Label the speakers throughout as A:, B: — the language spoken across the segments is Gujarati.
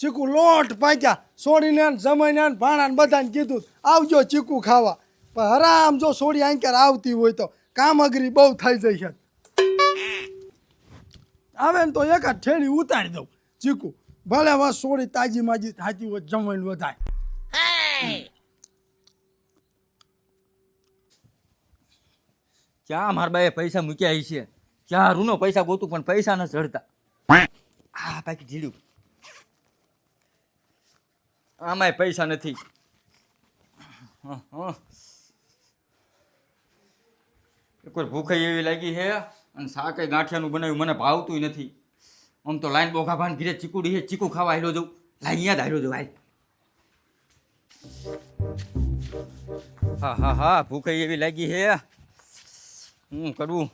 A: ચીકુ લોટ પાક્યા સોડીને જમાઈને ભાણાને બધાને કીધું આવજો ચીકુ ખાવા પણ હરામ જો સોડી આંક્યાર આવતી હોય તો કામ અઘરી બહુ થઈ જાય છે આવે ને તો એક જ ઠેલી ઉતારી દઉં ચીકુ ભલે વા સોડી તાજી માજી થાતી હોય જમાઈને વધાય
B: ક્યાં મારા બાએ પૈસા મૂક્યા છે ક્યાં રૂનો પૈસા ગોતું પણ પૈસા ન ચડતા આ પાકી જીડ્યું આમાંય પૈસા નથી કોઈ ભૂખ એવી લાગી છે અને શાક ગાંઠિયાનું બનાવ્યું મને ભાવતું નથી આમ તો લાઈન બોઘા ભાન ઘીરે ચીકુડી છે ચીકુ ખાવા હાલ્યો જવું લાઈન યાદ હાલ્યો જવું હાલ હા હા હા ભૂખ એવી લાગી છે હું કરવું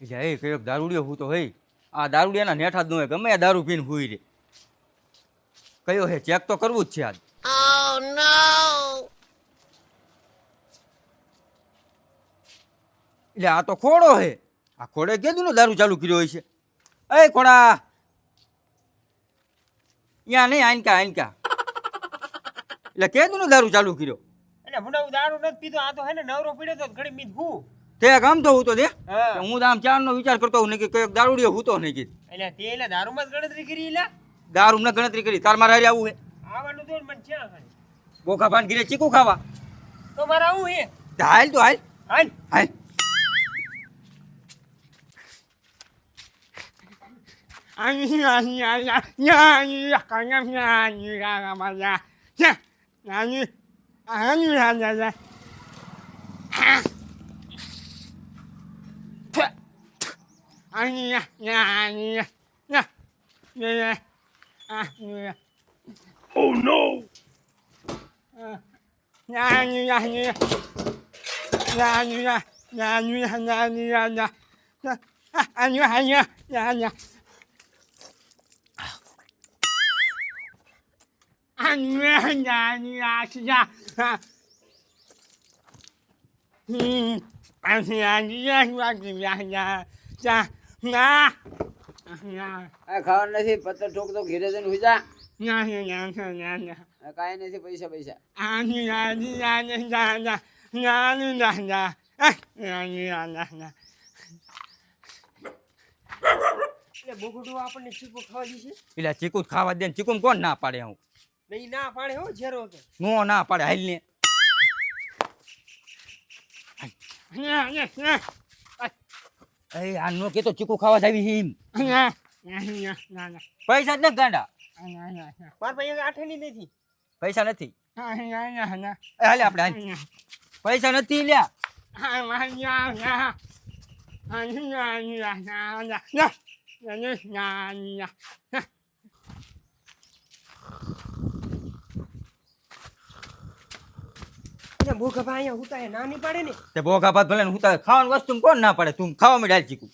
B: એ કયો દારૂડિયો હું તો હઈ આ દારૂડિયાના નેઠા જ ન હોય ગમે આ દારૂ પીને હુઈ રે કયો હે ચેક તો કરવું જ છે આજ એટલે આ તો ખોડો હે આ ખોડે કીધું ને દારૂ ચાલુ કર્યો હોય છે એ ખોડા ત્યાં નહીં આનકા આનકા એટલે કીધું ને દારૂ ચાલુ કર્યો
C: એટલે મને દારૂ નથી પીતો આ તો હે ને નવરો પીડ્યો તો ઘડી મીત હું
B: તે કામ તો હું તો દે હું તો આમ ચારનો વિચાર કરતો હું કે કયો દારૂડિયો હું તો નહીં કીધું
C: એટલે તે એટલે દારૂમાં જ ગણતરી કરી એટલે
B: દારૂ ને ગણતરી કરી તાર મારે આવું હે
C: આવવાનું તો મને ક્યાં ખાલી
B: બોખા ભાન ઘીરે ચીકુ ખાવા
C: તો મારે આવું હે
B: હાલ તો હાલ
C: હાલ
B: હાલ
A: Oh no!
D: ખાવાનું નથી પત્તર ઠોક તો ઘેરે જઈને હુઈ જા કાંઈ નથી પૈસા પૈસા
C: એટલે બોગડું આપણને ચીકુ ખાવા દીશે
B: એટલે ચીકુ ખાવા દે ચીકુ કોણ ના પાડે હું
C: નહીં ના પાડે હો ઝેરો કે
B: નો ના પાડે હાલ ને એ આ નો કે તો ચીકુ ખાવા જાવી હિમ પૈસા જ ન ગાંડા
C: માર ભાઈ આઠની નથી
B: પૈસા નથી એ હાલે આપણે હાલ પૈસા નથી લ્યા
C: ભૂખા ભાઈ અહીંયા હુતા ના નહીં પાડે ને
B: તે ભોગા ભાત ભલે હું તારે ખાવાની વસ્તુ કોણ ના પાડે તું ખાવા માંડ હાલ ચીકુ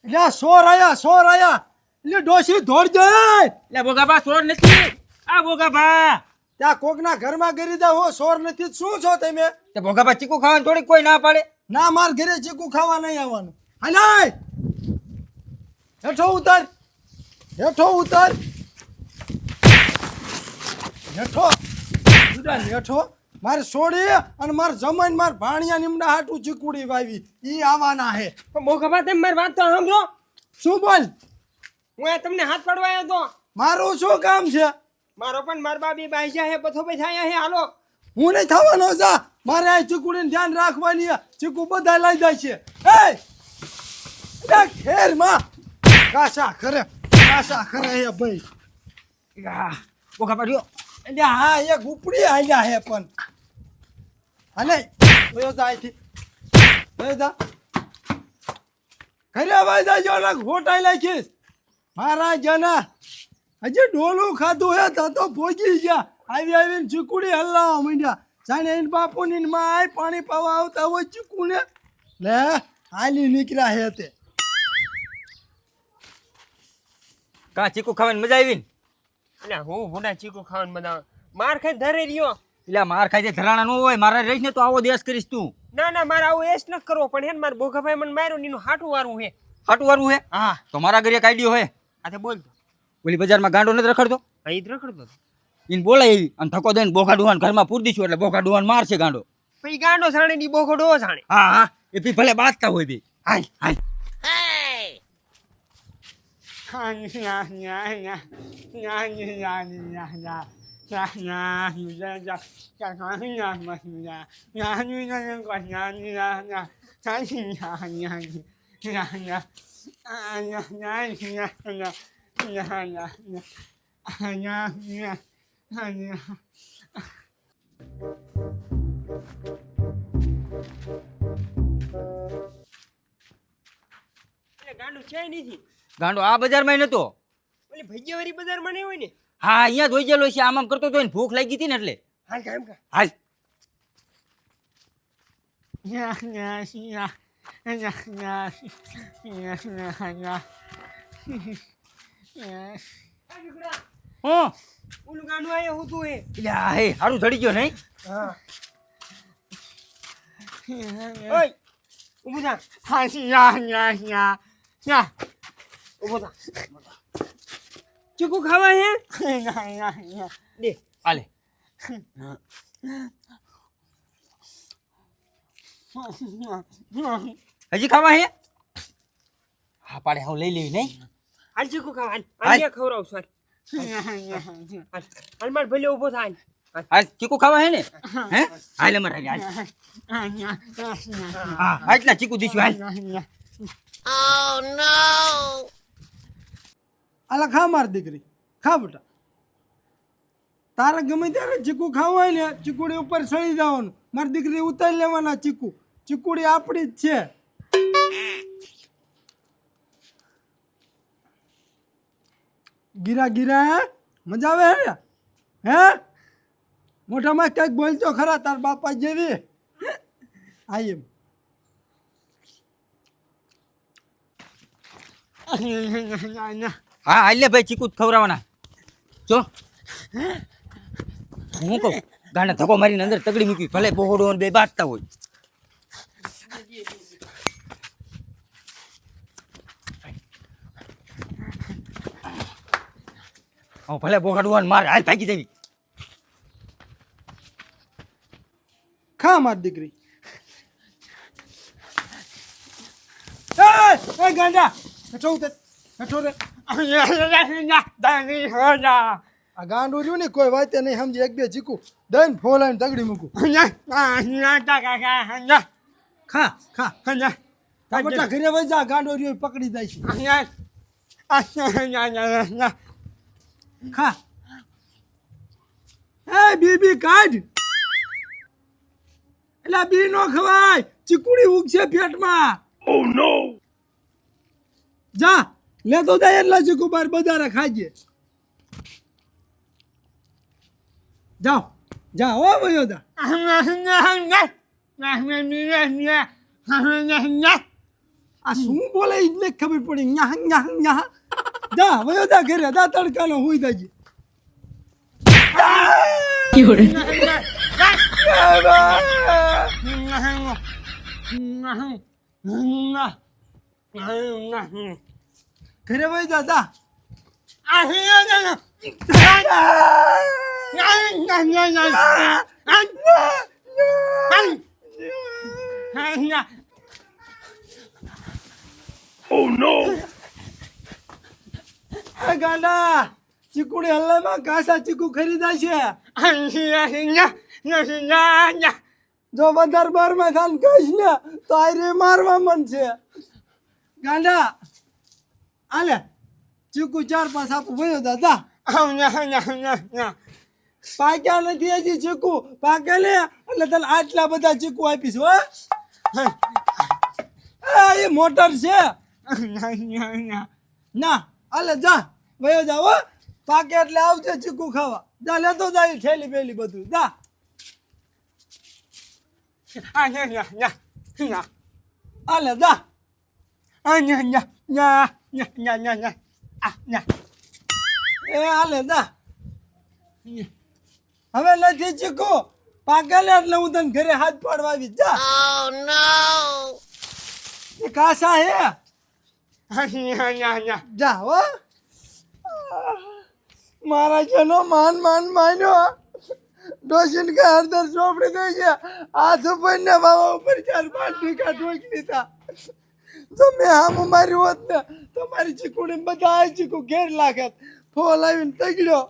A: એટલે સોર આયા એટલે ડોશી દોડ જાય
B: એટલે ભોગા ભા સોર નથી આ ભોગા ભા
A: ત્યાં કોકના ઘરમાં ગરી દા હો સોર નથી શું છો તમે
B: તે ભોગા ભા ચીકુ ખાવાનું થોડીક કોઈ ના પાડે
A: ના માર ઘરે ચીકુ ખાવા નહીં આવવાનું હાલે હેઠો ઉતાર હેઠો મારે સોડી અને મારે જમાઈને માર ભાણિયા નીમડા હાટું ચીકુડી વાવી ઈ આવવાના હે
C: ભૂખા ભાઈ તમે મારી વાત તો સાંભળો
A: શું બોલ
C: હું આ તમને હાથ પાડવા આવ્યો તો
A: મારું શું કામ છે
C: મારો પણ માર બાબી બાઈજા હે પથો પૈસા હે હાલો
A: હું નહીં થવાનો જા મારે આ ચીકુડીને ધ્યાન રાખવાની ચીકુ બધા લઈ જાય છે એ ખેર માં કાસા ખરે હે ભાઈ
B: ભોગા ભા રહ્યો
A: એટલે હા એક ઉપડી આયા હે પણ હાલે વયો જા અહીંથી વયો જા ઘરે વાઈ જાજો ને હોટાઈ નાખીશ મારા જના હજી ડોલું ખાધું હે તો ભોગી ગયા આવીને ચીકુડી હલાવા માંડ્યા જાણે એને બાપુની માં આય પાણી પાવા આવતા હોય ચીકુને લે હાલી નીકળ્યા હે તે
B: કા ચીકુ ખાવાની મજા આવી ને
C: એટલે હું ભૂડા ચીકુ ખાવાનું બધા માર ખાઈ ધરે રહ્યો
B: એટલે માર ખાઈ ધરાણા ન હોય મારા રહીશ ને તો આવો દેશ કરીશ તું
C: ના ના મારે આવું એસ ન કરવો પણ હે ને મારા બોઘાભાઈ મને માર્યો ને એનું હાટું વારું હે.
B: હાટું વાળું હે
C: હા
B: તો મારા ઘરે એક આઈડિયો હે.
C: આ તે બોલ તો.
B: ઓલી બજારમાં ગાંડો નથી રખડતો
C: હા ઈ જ રખડતો હતો.
B: એને બોલાય એવી અને ધક્કો દઈને બોખા ડુહાન ઘરમાં પૂરી દઈશું એટલે બોખા ડુહાન મારશે ગાંડો.
C: પછી ગાંડો જાણે ની બોઘો ડો જાણે.
B: હા હા એ ભી ભલે બાજતા હોય બી. હાલ હાલ
C: એટલે ગાંડો છે નથી.
B: ગાંડો આ બજારમાં નતો.
C: ઓલી ભજીયાવાળી બજારમાં નહીં હોય ને.
B: હા અહીંયા જ હોય ગયેલો છે આમ આમ કરતો તો એને ભૂખ લાગી હતી ને એટલે.
C: હાલ કામ કર.
B: હાલ હું
C: ઓલું ગાંડું આયા હોતું હે.
B: યા હે હારું ચડી ગયો નહીં.
C: હા ઓય ઊભું થા. ઊભું થા. ચીકુ ખાવા હે દે.
B: હાલે હજી ખાવા હે હા પાડે હું લઈ લેવી નહીં.
C: હાલ ચીકુ ખાવા હાલ.
B: હાલ.
C: અહીંયા ખવડાવું છું હાલ. હાલ માર ભલે ઊભો થા હાલ.
B: હાલ ચીકુ ખાવા હે ને હે હાલ અમારે હાલ હા આટલા ચીકુ દીશું હાલ.
A: આલા ખા માર દીકરી ખા બેટા. તારે ગમે ત્યારે ચીકુ ખાવું હોય ને ચીકુડી ઉપર સળી જવાનું. મારી દીકરી ઉતારી લેવાના ચીકુ. ચીકુડી આપણી જ છે. ગીરા ગીરા મજા આવે હે હે મોઢામાં કંઈક બોલતો ખરા તાર બાપા જેવી. આઈ એમ
B: હા હાલ લે ભાઈ ચીકુ જ ખવડાવવાના જો હું કહું ગાંડા ધક્કો મારીને અંદર તગડી મૂકી ભલે બોહડો બે બાજતા હોય. ભલે બોખાડું માર હાલ ભાગી દેવી.
A: ખા મારી દીકરી. એ ગાંડા હેઠો ઉતર હેઠો રે. આ ગાંડું રહ્યું ને કોઈ વાતે નહીં સમજી. એક બે ચીકુ દઈને ફોલાઈને તગડી મૂકું. ખા ખા તાર બેટા ઘરે વઈ જા. ગાંડો રહ્યો એ પકડી જાય છે. ખા એ બીબી કાઢ. એટલે બી નો ખવાય. ચીકુડી ઉગશે પેટમાં. ઓ નો જા લેતો જાય એટલા ચીકુ બાર બજારે ખાજે. જાઓ જા ઓ ભયો દા. આ શું બોલે ઈ જ નથી ખબર પડી. ન્યાહ ન્યાહ ન્યાહ. જા ભયો દા ઘરે દા તડકાનો હુઈ દાજી. ઘરે વઈ જા જા. એ ગાંડા ચીકુડી હલ્લામાં કાસા ચીકુ ખરીદા છે. જો વધારે બારમાં ખાન કહીશ ને તો આયરે મારવા મન છે. ગાંડા આલે ચીકુ 4-5 આપું ભયો દાદા. પાક્યા નથી હજી ચીકુ. પાકે લે એટલે તને આટલા બધા ચીકુ આપીશ હો. એ મોટર છે ના. આલે જા ભયો જા હો. પાકે એટલે આવજે ચીકુ ખાવા. જા લેતો જાય થેલી પેલી બધું જા. આલે જા. એ આલે જા. હવે નથી ચીકુ પાકેલે એટલે હું તને ઘરે હાથ પાડવા આવીશ જા એ કાસા હે જા હો મારા જનો માન માન્યો ડોશીન કે હરદર ચોપડી દઈ છે હાથ ઉપર ને બાબા ઉપર 4-5 ટીકા ઠોકી દીધા તો મેં આમ મારી હોત ને તો મારી ચીકુડી બધા આ ચીકુ ઘેર લાગત ફોલ આવીને તગડ્યો